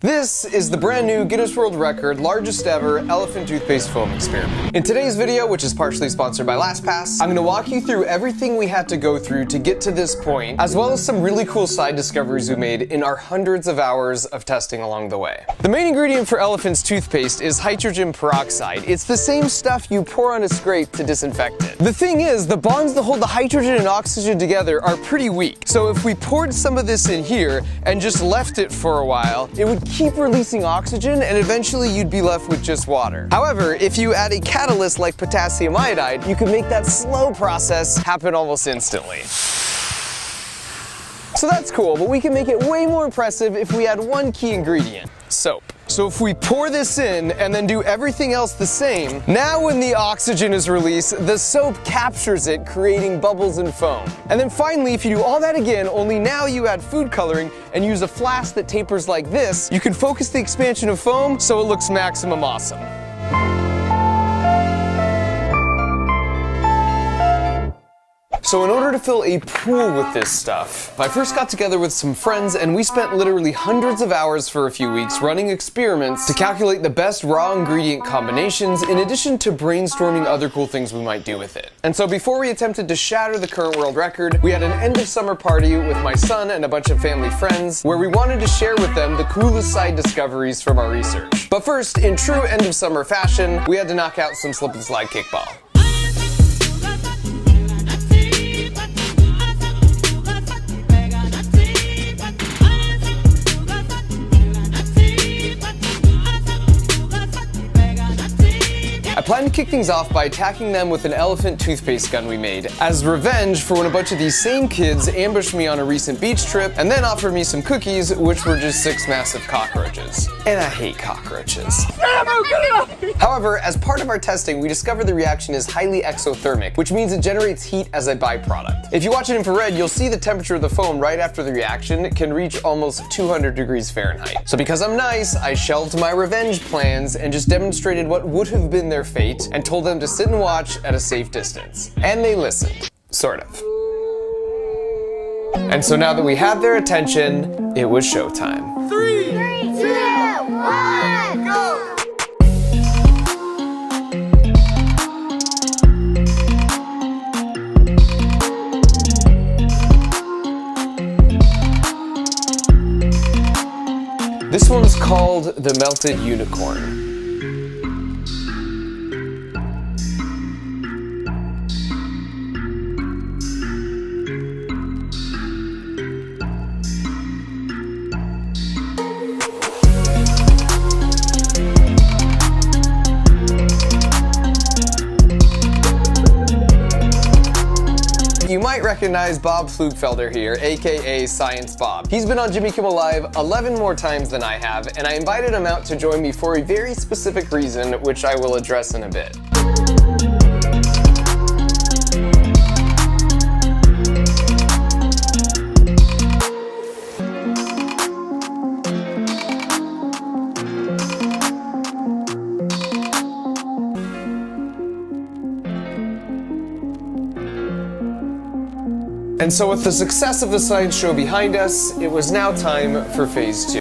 This is the brand new Guinness World Record largest ever elephant toothpaste foam experiment. In today's video, which is partially sponsored by LastPass, I'm going to walk you through everything we had to go through to get to this point, as well as some really cool side discoveries we made in our hundreds of hours of testing along the way. The main ingredient for elephant's toothpaste is hydrogen peroxide. It's the same stuff you pour on a scrape to disinfect it. The thing is, the bonds that hold the hydrogen and oxygen together are pretty weak. So if we poured some of this in here and just left it for a while, it would keep releasing oxygen and eventually you'd be left with just water. However, if you add a catalyst like potassium iodide, you can make that slow process happen almost instantly. So that's cool, but we can make it way more impressive if we add one key ingredient: soap. So if we pour this in and then do everything else the same, now when the oxygen is released, the soap captures it, creating bubbles and foam. And then finally, if you do all that again, only now you add food coloring and use a flask that tapers like this, you can focus the expansion of foam so it looks maximum awesome. So in order to fill a pool with this stuff, I first got together with some friends and we spent literally hundreds of hours for a few weeks running experiments to calculate the best raw ingredient combinations, in addition to brainstorming other cool things we might do with it. And so before we attempted to shatter the current world record, we had an end of summer party with my son and a bunch of family friends where we wanted to share with them the coolest side discoveries from our research. But first, in true end of summer fashion, we had to knock out some slip and slide kickball. I plan to kick things off by attacking them with an elephant toothpaste gun we made, as revenge for when a bunch of these same kids ambushed me on a recent beach trip and then offered me some cookies, which were just 6 massive cockroaches. And I hate cockroaches. However, as part of our testing, we discovered the reaction is highly exothermic, which means it generates heat as a byproduct. If you watch it infrared, you'll see the temperature of the foam right after the reaction can reach almost 200 degrees Fahrenheit. So because I'm nice, I shelved my revenge plans and just demonstrated what would have been their fate and told them to sit and watch at a safe distance. And they listened. Sort of. And so now that we had their attention, it was showtime. 3, 2, 1, go! This one's called the Melted Unicorn. You might recognize Bob Flugfelder here, aka Science Bob. He's been on Jimmy Kimmel Live 11 more times than I have, and I invited him out to join me for a very specific reason, which I will address in a bit. And so with the success of the science show behind us, it was now time for phase 2.